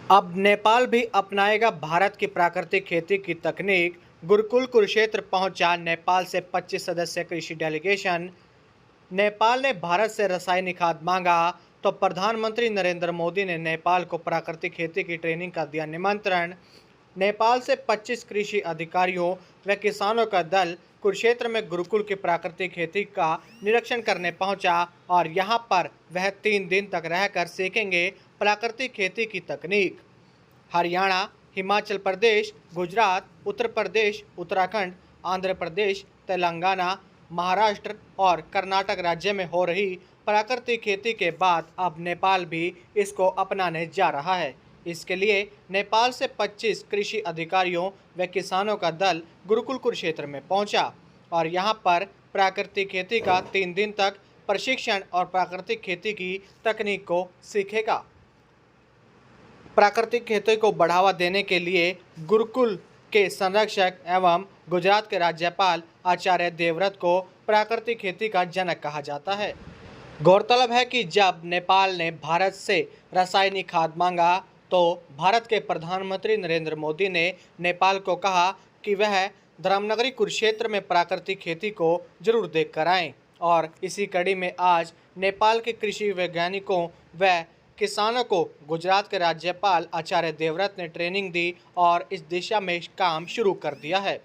अब नेपाल भी अपनाएगा भारत की प्राकृतिक खेती की तकनीक। गुरुकुल कुरुक्षेत्र पहुंचा नेपाल से 25 सदस्य कृषि डेलीगेशन। नेपाल ने भारत से रासायनिक खाद मांगा तो प्रधानमंत्री नरेंद्र मोदी ने नेपाल को प्राकृतिक खेती की ट्रेनिंग का दिया निमंत्रण। नेपाल से 25 कृषि अधिकारियों व किसानों का दल कुरुक्षेत्र में गुरुकुल की प्राकृतिक खेती का निरीक्षण करने पहुंचा और यहां पर वह 3 दिन तक रहकर सीखेंगे प्राकृतिक खेती की तकनीक। हरियाणा, हिमाचल प्रदेश, गुजरात, उत्तर प्रदेश, उत्तराखंड, आंध्र प्रदेश, तेलंगाना, महाराष्ट्र और कर्नाटक राज्य में हो रही प्राकृतिक खेती के बाद अब नेपाल भी इसको अपनाने जा रहा है। इसके लिए नेपाल से 25 कृषि अधिकारियों व किसानों का दल गुरुकुल कुरुक्षेत्र में पहुंचा और यहां पर प्राकृतिक खेती का 3 दिन तक प्रशिक्षण और प्राकृतिक खेती की तकनीक को सीखेगा। प्राकृतिक खेती को बढ़ावा देने के लिए गुरुकुल के संरक्षक एवं गुजरात के राज्यपाल आचार्य देवव्रत को प्राकृतिक खेती का जनक कहा जाता है। गौरतलब है कि जब नेपाल ने भारत से रासायनिक खाद मांगा तो भारत के प्रधानमंत्री नरेंद्र मोदी ने नेपाल को कहा कि वह धर्मनगरी कुरुक्षेत्र में प्राकृतिक खेती को जरूर देख कर आएँ और इसी कड़ी में आज नेपाल के कृषि वैज्ञानिकों व किसानों को गुजरात के राज्यपाल आचार्य देवव्रत ने ट्रेनिंग दी और इस दिशा में काम शुरू कर दिया है।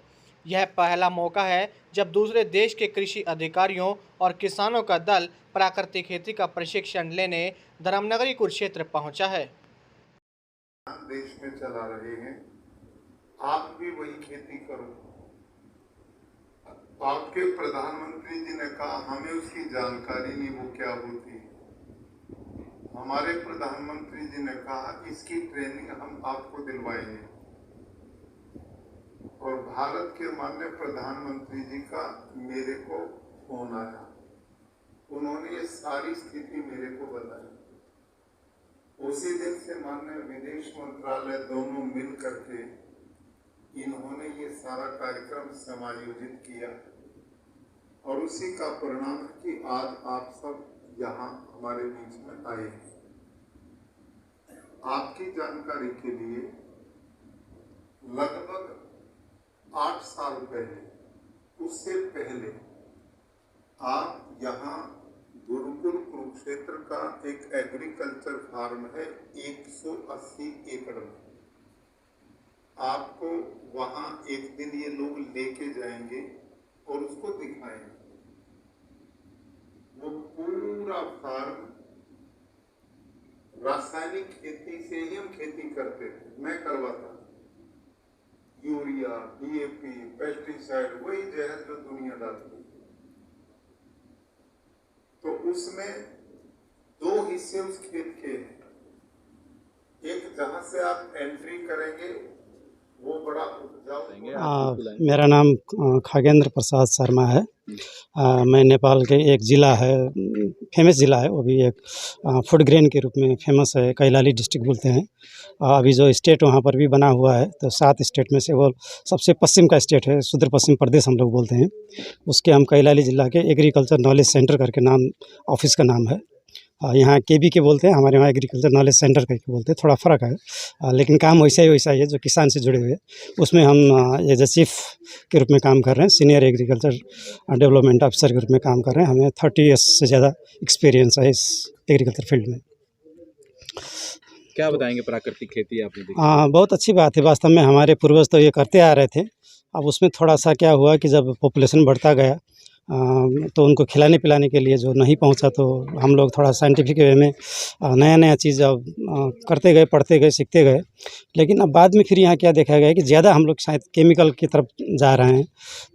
यह पहला मौका है जब दूसरे देश के कृषि अधिकारियों और किसानों का दल प्राकृतिक खेती का प्रशिक्षण लेने धर्मनगरी कुरुक्षेत्र पहुंचा है। देश में चला रहे हैं, आप भी वही खेती करो। आपके प्रधानमंत्री जी ने कहा हमें उसकी जानकारी नहीं वो क्या होती है। हमारे प्रधानमंत्री जी ने कहा इसकी ट्रेनिंग हम आपको दिलवाएंगे और भारत के माननीय प्रधानमंत्री जी का मेरे को फोन आया। उन्होंने ये सारी स्थिति मेरे को बताई। उसी दिन से माननीय विदेश मंत्रालय दोनों मिल करके इन्होंने ये सारा कार्यक्रम समायोजित किया और उसी का परिणाम है कि आज आप सब यहाँ हमारे बीच में आए हैं। आपकी जानकारी के लिए लगभग 8 साल पहले, उससे पहले आप यहाँ गुरुकुल कुरुक्षेत्र का एक एग्रीकल्चर फार्म है 180 एकड़ में। आपको वहाँ एक दिन ये लोग लेके जाएंगे और उसको दिखाएंगे। वो पूरा फार्म रासायनिक खेती से ही हम खेती करते थे, मैं करवाता। यूरिया, डीएपी, पेस्टिसाइड, वही जहर जो दुनिया डालती है। तो उसमें 2 हिस्से उस खेत के हैं। एक जहां से आप एंट्री करेंगे वो बड़ा उपजाऊ। मेरा नाम खगेंद्र प्रसाद शर्मा है। मैं नेपाल के एक ज़िला है, फेमस ज़िला है, वो भी एक फूड ग्रेन के रूप में फेमस है, कैलाली डिस्ट्रिक्ट बोलते हैं। अभी जो स्टेट वहाँ पर भी बना हुआ है तो 7 स्टेट में से वो सबसे पश्चिम का स्टेट है, सुदूर पश्चिम प्रदेश हम लोग बोलते हैं। उसके हम कैलाली ज़िला के एग्रीकल्चर नॉलेज सेंटर करके नाम ऑफिस का नाम है। यहाँ केबी के बोलते हैं, हमारे वहाँ एग्रीकल्चर नॉलेज सेंटर करके बोलते हैं, थोड़ा फ़र्क है लेकिन काम वैसा ही है जो किसान से जुड़े हुए। उसमें हम एज ए चीफ के रूप में काम कर रहे हैं, सीनियर एग्रीकल्चर डेवलपमेंट ऑफिसर के रूप में काम कर रहे हैं। हमें 30 ईयर्स से ज़्यादा एक्सपीरियंस है इस एग्रीकल्चर फील्ड में। क्या बताएंगे प्राकृतिक खेती आपने देखी? बहुत अच्छी बात है। वास्तव में हमारे पूर्वज तो ये करते आ रहे थे। अब उसमें थोड़ा सा क्या हुआ कि जब पॉपुलेशन बढ़ता गया तो उनको खिलाने पिलाने के लिए जो नहीं पहुंचा, तो हम लोग थोड़ा साइंटिफिक वे में नया चीज़ अब करते गए, पढ़ते गए, सीखते गए। लेकिन अब बाद में फिर यहाँ क्या देखा गया कि ज़्यादा हम लोग शायद केमिकल की तरफ जा रहे हैं,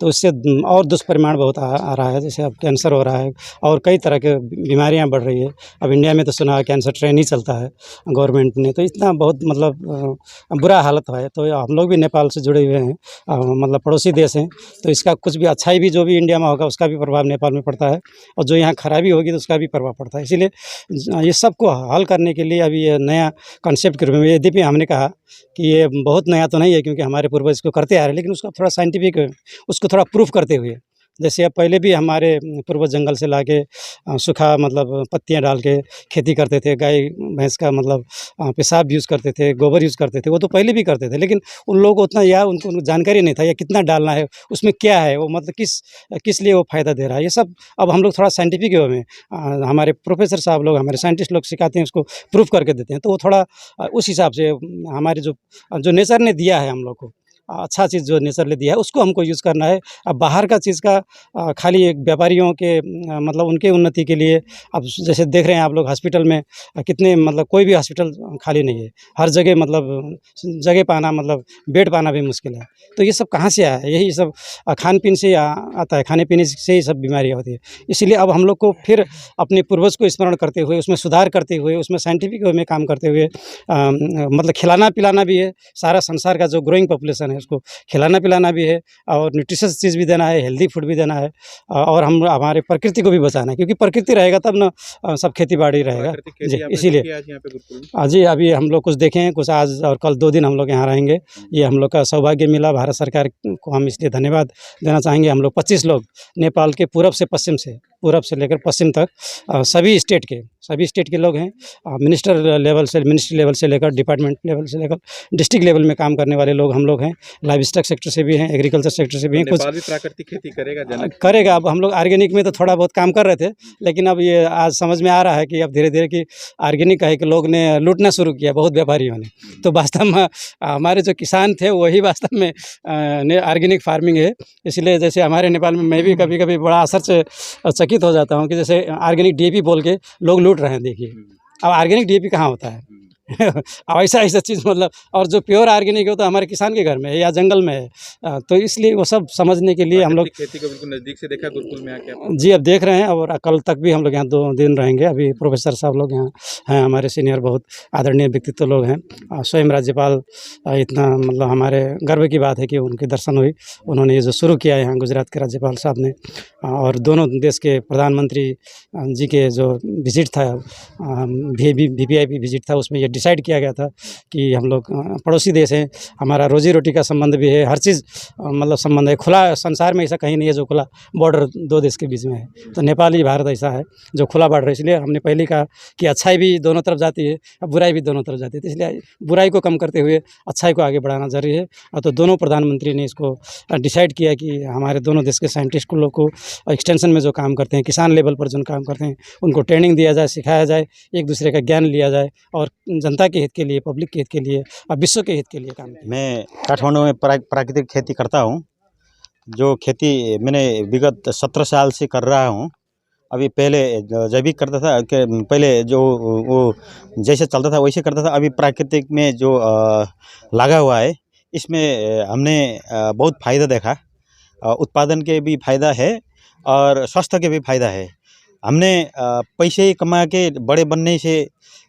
तो उससे और दुष्परिणाम बहुत आ रहा है। जैसे अब कैंसर हो रहा है और कई तरह के बीमारियाँ बढ़ रही है। अब इंडिया में तो सुना है कैंसर ट्रेन ही चलता है गवर्नमेंट ने, तो इतना बहुत मतलब बुरा हालत है। तो हम लोग भी नेपाल से जुड़े हुए हैं, मतलब पड़ोसी देश हैं, तो इसका कुछ भी अच्छाई भी जो भी इंडिया में होगा उसका भी प्रभाव नेपाल में पड़ता है और जो यहाँ खराबी होगी तो उसका भी प्रभाव पड़ता है। इसीलिए ये सबको हल करने के लिए अभी ये नया कॉन्सेप्ट के रूप में, यद्यपि हमने कहा कि ये बहुत नया तो नहीं है क्योंकि हमारे पूर्वज इसको करते आ रहे हैं, लेकिन उसका थोड़ा साइंटिफिक, उसको थोड़ा प्रूफ करते हुए जैसे अब पहले भी हमारे पूर्वज जंगल से लाके सूखा मतलब पत्तियाँ डाल के खेती करते थे, गाय भैंस का मतलब पेशाब यूज़ करते थे, गोबर यूज़ करते थे, वो तो पहले भी करते थे, लेकिन उन लोगों को उतना या उनको जानकारी नहीं था या कितना डालना है, उसमें क्या है, वो मतलब किस लिए वो फ़ायदा दे रहा है, ये सब अब हम लोग थोड़ा साइंटिफिक वे में हमारे प्रोफेसर साहब लोग, हमारे साइंटिस्ट लोग सिखाते हैं, उसको प्रूफ करके देते हैं, तो वो थोड़ा उस हिसाब से हमारे जो नेचर ने दिया है हम लोग को, अच्छा चीज़ जो नेचर ने दिया है उसको हमको यूज़ करना है। अब बाहर का चीज़ का खाली एक व्यापारियों के मतलब उनके उन्नति के लिए, अब जैसे देख रहे हैं आप लोग हॉस्पिटल में कितने मतलब कोई भी हॉस्पिटल खाली नहीं है, हर जगह मतलब जगह पाना मतलब बेड पाना भी मुश्किल है। तो ये सब कहाँ से आया है? यही सब खान पीन से आता है, खाने पीने से ही सब बीमारियाँ होती है। इसीलिए अब हम लोग को फिर अपने पूर्वज को स्मरण करते हुए, उसमें सुधार करते हुए, उसमें साइंटिफिक वे में काम करते हुए मतलब खिलाना पिलाना भी है, सारा संसार का जो ग्रोइंग पॉपुलेशन है उसको खिलाना पिलाना भी है, और न्यूट्रिशियस चीज़ भी देना है, हेल्दी फूड भी देना है, और हम हमारे प्रकृति को भी बचाना है, क्योंकि प्रकृति रहेगा तब ना सब खेती बाड़ी रहेगा। प्राकृतिक खेती जी, आपने इसीलिए देखी आज यहाँ पे गुरुकुल में? जी, अभी हम लोग कुछ देखे हैं, कुछ आज और कल 2 दिन हम लोग यहाँ रहेंगे। ये हम लोग का सौभाग्य मिला, भारत सरकार को हम इसलिए धन्यवाद देना चाहेंगे। हम लोग 25 लोग नेपाल के पूरब से लेकर पश्चिम तक सभी स्टेट के लोग हैं। मिनिस्ट्री लेवल से लेकर डिपार्टमेंट लेवल से लेकर डिस्ट्रिक्ट लेवल में काम करने वाले लोग हम लोग हैं। लाइव स्टॉक सेक्टर से भी हैं, एग्रीकल्चर सेक्टर से भी हैं। तो कुछ नेपाल भी प्राकृतिक खेती करेगा करेगा। अब हम लोग ऑर्गेनिक में तो थोड़ा बहुत काम कर रहे थे, लेकिन अब ये आज समझ में आ रहा है कि अब धीरे-धीरे कि ऑर्गेनिक का है कि लोग ने लूटना शुरू किया, बहुत व्यापारियों ने। तो वास्तव में हमारे जो किसान थे वही वास्तव में ऑर्गेनिक फार्मिंग है। इसलिए जैसे हमारे नेपाल में मैं भी कभी-कभी बड़ा असर से चकित हो जाता हूँ कि जैसे ऑर्गेनिक डीएपी बोल के लोग लूट रहे हैं, देखिए। अब ऑर्गेनिक डीएपी कहाँ होता है? अब ऐसा चीज़ मतलब, और जो प्योर ऑर्गेनिक हो तो हमारे किसान के घर में है या जंगल में है। तो इसलिए वो सब समझने के लिए हम लोग खेती को बिल्कुल नज़दीक से देखा गुरुकुल में आके आपने? जी, अब देख रहे हैं, और कल तक भी हम लोग यहाँ 2 दिन रहेंगे। अभी प्रोफेसर साहब लोग यहाँ हैं, हमारे सीनियर बहुत आदरणीय व्यक्तित्व लोग हैं। स्वयं राज्यपाल इतना मतलब हमारे गर्व की बात है कि उनके दर्शन हुई। उन्होंने ये जो शुरू किया है यहाँ गुजरात के राज्यपाल साहब ने, और दोनों देश के प्रधानमंत्री जी के जो विजिट था, वीवीआईपी विजिट था, उसमें ये डिसाइड किया गया था कि हम लोग पड़ोसी देश हैं, हमारा रोजी रोटी का संबंध भी है, हर चीज़ मतलब संबंध है। खुला संसार में ऐसा कहीं नहीं है जो खुला बॉर्डर 2 देश के बीच में है। तो नेपाल ही भारत ऐसा है जो खुला बॉर्डर है। इसलिए हमने पहले कहा कि अच्छाई भी दोनों तरफ जाती है, अब बुराई भी दोनों तरफ जाती है। तो इसलिए बुराई को कम करते हुए अच्छाई को आगे बढ़ाना ज़रूरी है। और तो दोनों प्रधानमंत्री ने इसको डिसाइड किया कि हमारे दोनों देश के साइंटिस्ट को लोग को एक्सटेंशन में जो काम करते हैं, किसान लेवल पर जो काम करते हैं, उनको ट्रेनिंग दिया जाए, सिखाया जाए, एक दूसरे का ज्ञान लिया जाए, और जनता के हित के लिए, पब्लिक के हित के लिए और विश्व के हित के लिए काम किया। मैं काठमांडू में प्राकृतिक खेती करता हूँ। जो खेती मैंने विगत 17 साल से कर रहा हूँ। अभी पहले जैविक करता था, पहले जो वो जैसे चलता था वैसे करता था। अभी प्राकृतिक में जो लगा हुआ है, इसमें हमने बहुत फ़ायदा देखा। उत्पादन के भी फ़ायदा है और स्वास्थ्य के भी फ़ायदा है। हमने पैसे कमा के बड़े बनने से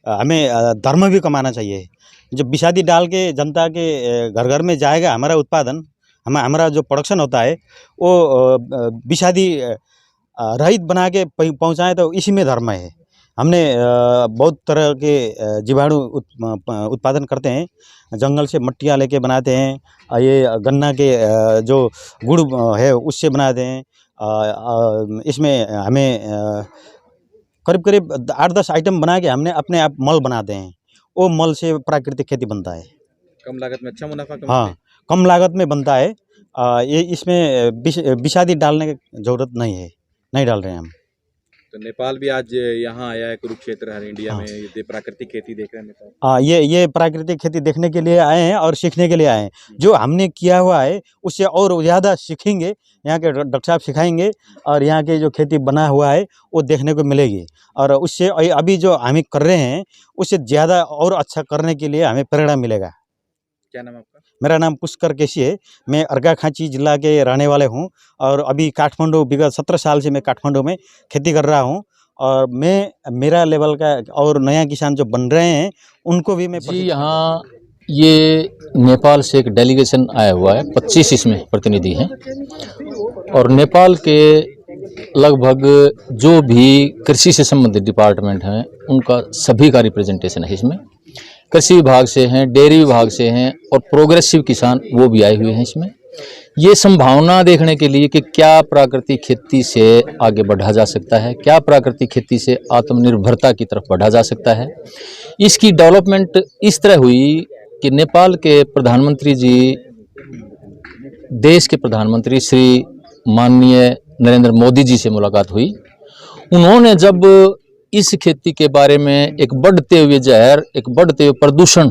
हमें धर्म भी कमाना चाहिए। जो विषादी डाल के जनता के घर घर में जाएगा हमारा उत्पादन, हमारा जो प्रोडक्शन होता है वो विषादी रहित बना के पहुँचाएँ, तो इसी में धर्म है। हमने बहुत तरह के जीवाणु उत्पादन करते हैं। जंगल से मट्टियाँ लेके बनाते हैं। ये गन्ना के जो गुड़ है उससे बनाते हैं। इसमें हमें करीब 8-10 आइटम बना के हमने अपने आप मल बनाते हैं। वो मल से प्राकृतिक खेती बनता है। कम लागत में अच्छा मुनाफा हाँ, कम लागत में बनता है। ये इसमें विषादी डालने की ज़रूरत नहीं है, नहीं डाल रहे हैं हम। तो नेपाल भी आज यहाँ आया है, कुरुक्षेत्र हर इंडिया हाँ। में ये प्राकृतिक खेती देख रहे हैं नेपाल। ये प्राकृतिक खेती देखने के लिए आए हैं और सीखने के लिए आए हैं। जो हमने किया हुआ है उससे और ज़्यादा सीखेंगे। यहाँ के डॉक्टर साहब सिखाएंगे और यहाँ के जो खेती बना हुआ है वो देखने को मिलेगी, और उससे अभी जो हम कर रहे हैं उससे ज़्यादा और अच्छा करने के लिए हमें प्रेरणा मिलेगा। क्या नाम आपका? मेरा मेरा नाम पुष्कर केसी है। मैं अर्घाखाँची जिला के रहने वाले हूँ, और अभी काठमांडू विगत 17 साल से मैं काठमांडू में खेती कर रहा हूँ। और मेरा लेवल का और नया किसान जो बन रहे हैं उनको भी मैं जी, यहाँ ये नेपाल से एक डेलीगेशन आया हुआ है, 25 इसमें प्रतिनिधि हैं, और नेपाल के लगभग जो भी कृषि से संबंधित डिपार्टमेंट हैं उनका सभी का रिप्रेजेंटेशन है इसमें। कृषि विभाग से हैं, डेयरी विभाग से हैं, और प्रोग्रेसिव किसान वो भी आए हुए हैं इसमें। ये संभावना देखने के लिए कि क्या प्राकृतिक खेती से आगे बढ़ा जा सकता है, क्या प्राकृतिक खेती से आत्मनिर्भरता की तरफ बढ़ा जा सकता है। इसकी डेवलपमेंट इस तरह हुई कि नेपाल के प्रधानमंत्री जी, देश के प्रधानमंत्री श्री माननीय नरेंद्र मोदी जी से मुलाकात हुई। उन्होंने जब इस खेती के बारे में एक बढ़ते हुए जहर, एक बढ़ते हुए प्रदूषण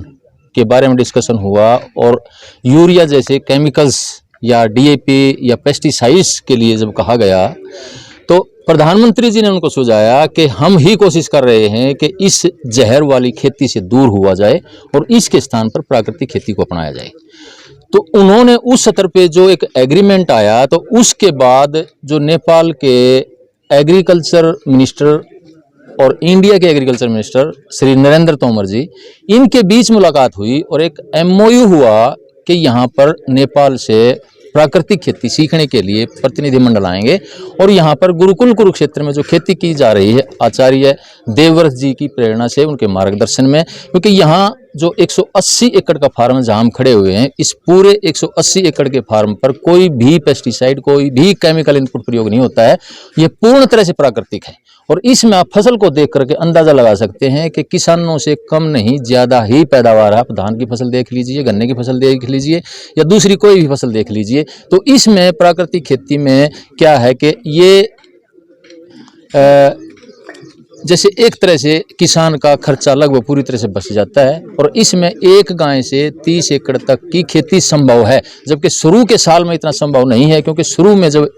के बारे में डिस्कशन हुआ और यूरिया जैसे केमिकल्स या डीएपी या पेस्टिसाइड्स के लिए जब कहा गया, तो प्रधानमंत्री जी ने उनको सुझाया कि हम ही कोशिश कर रहे हैं कि इस जहर वाली खेती से दूर हुआ जाए और इसके स्थान पर प्राकृतिक खेती को अपनाया जाए। तो उन्होंने उस स्तर पे जो एक एग्रीमेंट आया, तो उसके बाद जो नेपाल के एग्रीकल्चर मिनिस्टर और इंडिया के एग्रीकल्चर मिनिस्टर श्री नरेंद्र तोमर जी, इनके बीच मुलाकात हुई और एक एमओयू हुआ कि यहाँ पर नेपाल से प्राकृतिक खेती सीखने के लिए प्रतिनिधिमंडल आएंगे और यहाँ पर गुरुकुल कुरुक्षेत्र में जो खेती की जा रही है आचार्य देवव्रत जी की प्रेरणा से, उनके मार्गदर्शन में, क्योंकि यहाँ जो 180 एकड़ का फार्म जहाँ हम खड़े हुए हैं, इस पूरे 180 एकड़ के फार्म पर कोई भी पेस्टिसाइड, कोई भी केमिकल इनपुट प्रयोग नहीं होता है। ये पूर्ण तरह से प्राकृतिक है और इसमें आप फसल को देख करके अंदाजा लगा सकते हैं कि किसानों से कम नहीं ज़्यादा ही पैदावार है। आप धान की फसल देख लीजिए, गन्ने की फसल देख लीजिए या दूसरी कोई भी फसल देख लीजिए। तो इसमें प्राकृतिक खेती में क्या है कि ये जैसे एक तरह से किसान का खर्चा लगभग पूरी तरह से बच जाता है और इसमें एक गाय से 30 एकड़ तक की खेती संभव है, जबकि शुरू के साल में इतना संभव नहीं है, क्योंकि शुरू में जब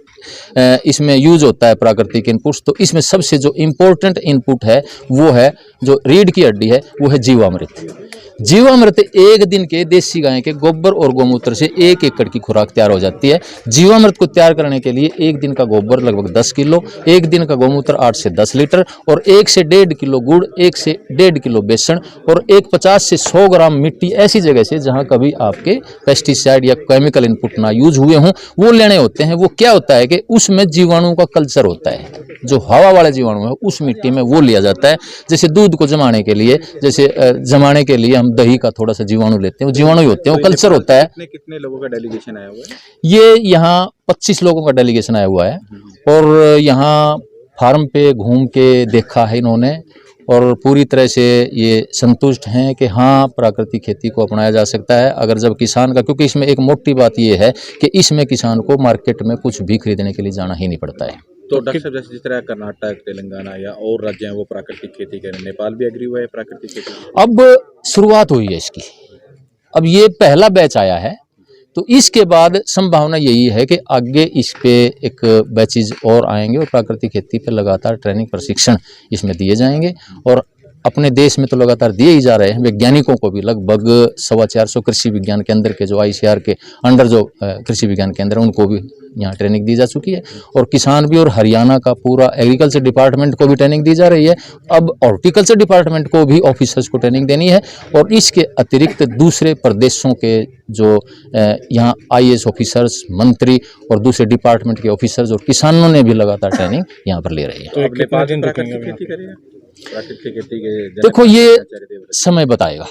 इसमें यूज होता है प्राकृतिक इनपुट्स, तो इसमें सबसे जो इम्पोर्टेंट इनपुट है वो है, जो रीढ़ की हड्डी है, वो है जीवामृत। जीवामृत एक दिन के देसी गाय के गोबर और गोमूत्र से 1 एकड़ की खुराक तैयार हो जाती है। जीवामृत को तैयार करने के लिए एक दिन का गोबर लगभग 10 किलो, एक दिन का गोमूत्र 8 से 10 लीटर और 1 से 1.5 किलो गुड़, 1 से 1.5 किलो बेसन और 50 से 100 ग्राम मिट्टी ऐसी जगह से जहां कभी आपके पेस्टिसाइड या केमिकल इनपुट ना यूज हुए हों, वो लेने होते हैं। वो क्या होता है कि उसमें जीवाणुओं का कल्चर होता है, जो हवा वाले जीवाणु है उस मिट्टी में वो लिया जाता है। जैसे दूध को जमाने के लिए, जैसे जमाने के लिए हम दही का थोड़ा सा जीवाणु लेते हैं, वो जीवाणु ही होते हैं, वो कल्चर होता है। कितने लोगों का डेलीगेशन आया हुआ है? ये यहाँ 25 लोगों का डेलीगेशन आया हुआ है और यहाँ फार्म पे घूम के देखा है इन्होंने और पूरी तरह से ये संतुष्ट हैं कि हाँ, प्राकृतिक खेती को अपनाया जा सकता है। अगर जब किसान का, क्योंकि इसमें एक मोटी बात ये है कि इसमें किसान को मार्केट में कुछ भी खरीदने के लिए जाना ही नहीं पड़ता है। तो डॉक्टर साहब, जैसे जिस तरह कर्नाटक, तेलंगाना या और राज्य हैं वो प्राकृतिक खेती करें, नेपाल भी एग्री हुआ है प्राकृतिक खेती? अब शुरुआत हुई है इसकी, अब ये पहला बैच आया है, तो इसके बाद संभावना यही है कि आगे इस पे एक बैचेज और आएंगे और प्राकृतिक खेती पर लगातार ट्रेनिंग प्रशिक्षण इसमें दिए जाएंगे। और अपने देश में तो लगातार दिए ही जा रहे हैं। वैज्ञानिकों को भी लगभग 450 कृषि विज्ञान केंद्र के, जो ICAR के अंडर जो कृषि विज्ञान केंद्र, उनको भी यहाँ ट्रेनिंग दी जा चुकी है और किसान भी, और हरियाणा का पूरा एग्रीकल्चर डिपार्टमेंट को भी ट्रेनिंग दी जा रही है। अब हॉर्टिकल्चर डिपार्टमेंट को भी ऑफिसर्स को ट्रेनिंग देनी है और इसके अतिरिक्त दूसरे प्रदेशों के जो यहाँ IAS ऑफिसर्स, मंत्री और दूसरे डिपार्टमेंट के ऑफिसर्स और किसानों ने भी लगातार ट्रेनिंग यहाँ पर ले रहे हैं। तो नेपाल दिन प्राकृतिक खेती करेगा? प्राकृतिक खेती के देखो, ये समय बताएगा,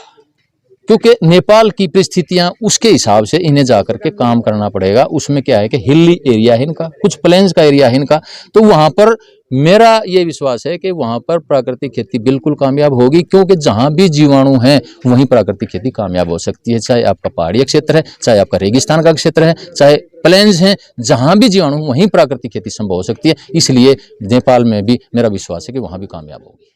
क्योंकि नेपाल की परिस्थितियां उसके हिसाब से इन्हें जाकर के काम करना पड़ेगा। उसमें क्या है कि हिली एरिया है इनका, कुछ प्लेन्स का एरिया है इनका, तो वहां पर मेरा ये विश्वास है कि वहां पर प्राकृतिक खेती बिल्कुल कामयाब होगी, क्योंकि जहां भी जीवाणु हैं वहीं प्राकृतिक खेती कामयाब हो सकती है। चाहे आपका पहाड़ी क्षेत्र है, चाहे आपका रेगिस्तान का क्षेत्र है, चाहे प्लेन्स हैं, जहां भी जीवाणु वहीं प्राकृतिक खेती संभव हो सकती है। इसलिए नेपाल में भी मेरा विश्वास है कि वहां भी कामयाब होगी।